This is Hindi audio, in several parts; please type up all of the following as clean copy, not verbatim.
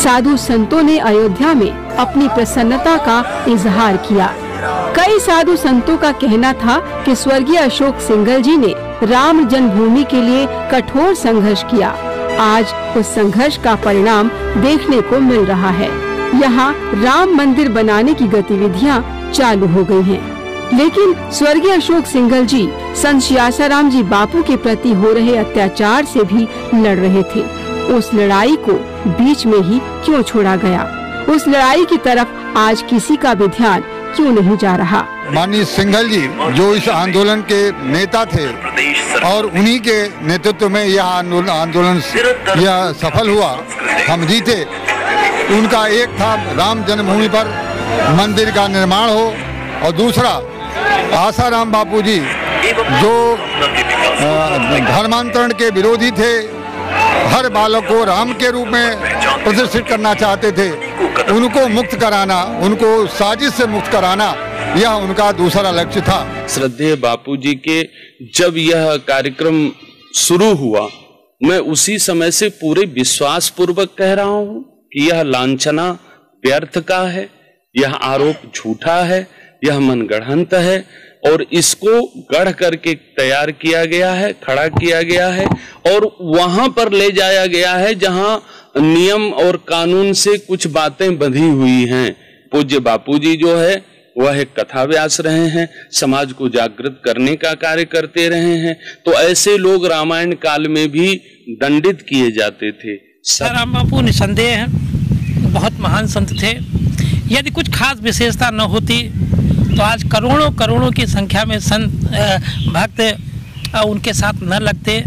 साधु संतों ने अयोध्या में अपनी प्रसन्नता का इजहार किया। कई साधु संतों का कहना था कि स्वर्गीय अशोक सिंघल जी ने राम जन्मभूमि के लिए कठोर संघर्ष किया। आज उस संघर्ष का परिणाम देखने को मिल रहा है। यहाँ राम मंदिर बनाने की गतिविधियाँ चालू हो गई हैं। लेकिन स्वर्गीय अशोक सिंघल जी संत सियासाराम जी बापू के प्रति हो रहे अत्याचार से भी लड़ रहे थे। उस लड़ाई को बीच में ही क्यों छोड़ा गया? उस लड़ाई की तरफ आज किसी का भी ध्यान क्यों नहीं जा रहा? माननीय सिंघल जी जो इस आंदोलन के नेता थे और उन्हीं के नेतृत्व में यह आंदोलन यह सफल हुआ, हम जीते। उनका एक था राम जन्मभूमि पर मंदिर का निर्माण हो, और दूसरा आसाराम बापू जी जो धर्मांतरण के विरोधी थे, हर बालक को राम के रूप में प्रदर्शित करना चाहते थे, उनको मुक्त कराना, उनको साजिश से मुक्त कराना, यह उनका दूसरा लक्ष्य था। श्रद्धेय बापूजी के जब यह कार्यक्रम शुरू हुआ, मैं उसी समय से पूरे विश्वास पूर्वक कह रहा हूँ कि यह लांछना व्यर्थ का है, यह आरोप झूठा है, यह मनगढ़ंत है और इसको गढ़ करके तैयार किया गया है, खड़ा किया गया है और वहां पर ले जाया गया है जहां नियम और कानून से कुछ बातें बंधी हुई हैं। पूज्य बापूजी जो है वह एक कथा व्यास रहे हैं, समाज को जागृत करने का कार्य करते रहे हैं, तो ऐसे लोग रामायण काल में भी दंडित किए जाते थे। राम बापू निसंदेह हैं, बहुत महान संत थे। यदि कुछ खास विशेषता न होती तो आज करोड़ों करोड़ों की संख्या में संत भक्त उनके साथ न लगते।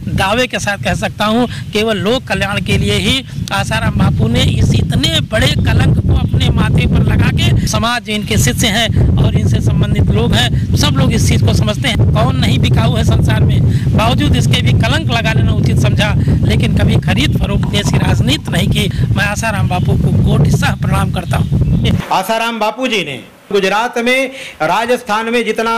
दावे के साथ कह सकता हूँ केवल लोक कल्याण के लिए ही आसाराम बापू ने इस इतने बड़े कलंक को अपने माथे पर लगा के, समाज इनके शिष्य हैं और इनसे संबंधित लोग हैं, सब लोग इस चीज़ को समझते हैं। कौन नहीं बिकाऊ है संसार में, बावजूद इसके भी कलंक लगा लेना उचित समझा, लेकिन कभी खरीद फरोख्त जैसी राजनीति नहीं की। मैं आसाराम बापू को कोटिशः प्रणाम करता हूँ। आसाराम बापू जी ने गुजरात में, राजस्थान में जितना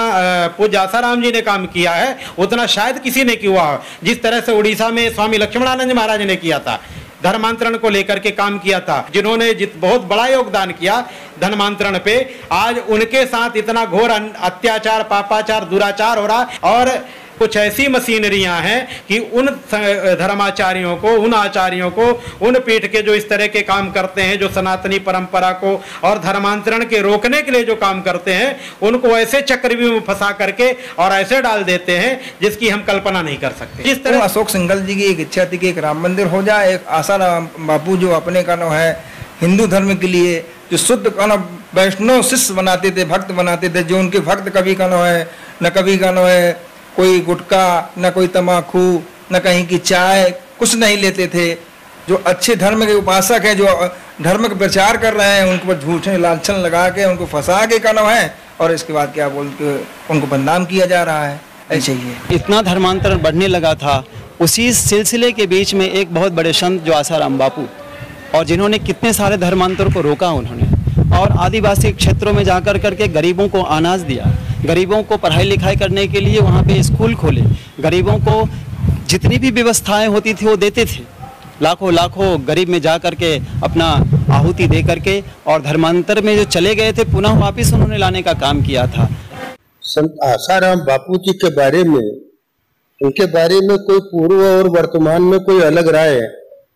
पूज्य आसाराम जी ने काम किया है उतना शायद किसी ने किया हो। जिस तरह से उड़ीसा में स्वामी लक्ष्मणानंद महाराज ने किया था, धर्मांतरण को लेकर के काम किया था, जिन्होंने बहुत बड़ा योगदान किया धर्मांतरण पे, आज उनके साथ इतना घोर अत्याचार, पापाचार, दुराचार हो रहा। और कुछ ऐसी मशीनरियां हैं कि उन धर्माचार्यों को, उन आचार्यों को, उन पीठ के जो इस तरह के काम करते हैं, जो सनातनी परंपरा को और धर्मांतरण के रोकने के लिए जो काम करते हैं, उनको ऐसे चक्रव्यूह में फंसा करके और ऐसे डाल देते हैं जिसकी हम कल्पना नहीं कर सकते। इस तरह अशोक सिंघल जी की एक इच्छा थी कि एक राम मंदिर हो जाए। एक आसाराम बापू जो अपने का नाम है हिंदू धर्म के लिए जो शुद्ध का नाम वैष्णव शिष्य बनाते थे, भक्त बनाते थे, जो उनके भक्त कभी का नाम है न कभी का नाम है कोई गुटखा, न कोई तम्बाकू, न कहीं की चाय, कुछ नहीं लेते थे। जो अच्छे धर्म के उपासक हैं, जो धर्म का प्रचार कर रहे हैं, उनको झूठे लांछन लगा के उनको फंसा के करना है और इसके बाद क्या बोलते उनको बदनाम किया जा रहा है। ऐसे ही इतना धर्मांतरण बढ़ने लगा था। उसी सिलसिले के बीच में एक बहुत बड़े संत जो आसाराम बापू, और जिन्होंने कितने सारे धर्मांतर को रोका उन्होंने, और आदिवासी क्षेत्रों में जाकर करके गरीबों को अनाज दिया, गरीबों को पढ़ाई लिखाई करने के लिए वहाँ पे स्कूल खोले, गरीबों को जितनी भी व्यवस्थाएं होती थी वो देते थे। लाखों लाखों गरीब में जा करके अपना आहुति दे करके और धर्मांतर में जो चले गए थे पुनः वापस उन्होंने लाने का काम किया था। संत आसाराम बापू जी के बारे में, उनके बारे में कोई पूर्व और वर्तमान में कोई अलग राय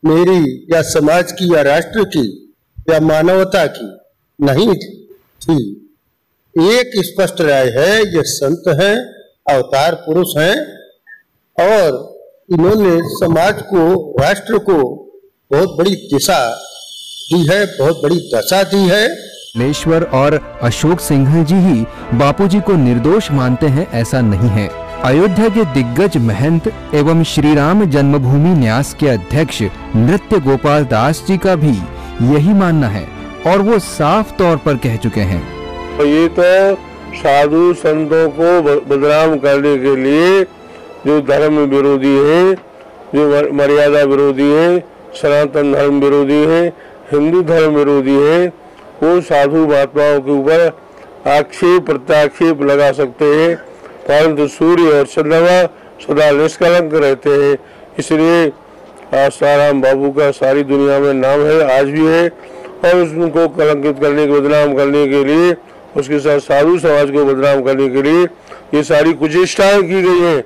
मेरी या समाज की या राष्ट्र की या मानवता की नहीं थी। एक स्पष्ट राय है, ये संत हैं, अवतार पुरुष हैं और इन्होंने समाज को, राष्ट्र को बहुत बड़ी दिशा दी है, बहुत बड़ी दशा दी है। लेश्वर और अशोक सिंघल जी ही बापूजी को निर्दोष मानते हैं ऐसा नहीं है। अयोध्या के दिग्गज महंत एवं श्री राम जन्मभूमि न्यास के अध्यक्ष नृत्य गोपाल दास जी का भी यही मानना है और वो साफ तौर पर कह चुके हैं। ये तो साधु संतों को बदनाम करने के लिए जो धर्म विरोधी है, जो मर्यादा विरोधी है, सनातन धर्म विरोधी है, हिंदू धर्म विरोधी है, वो साधु महात्माओं के ऊपर आक्षेप प्रत्याक्षेप लगा सकते हैं, परंतु सूर्य और चंद्रमा सदा निष्कलंक रहते हैं। इसलिए आसाराम बापू का सारी दुनिया में नाम है, आज भी है, और उसको कलंकित करने के, बदनाम करने के लिए, उसके साथ साधु समाज को बदनाम करने के लिए ये सारी कुचेष्टाएं की गई हैं।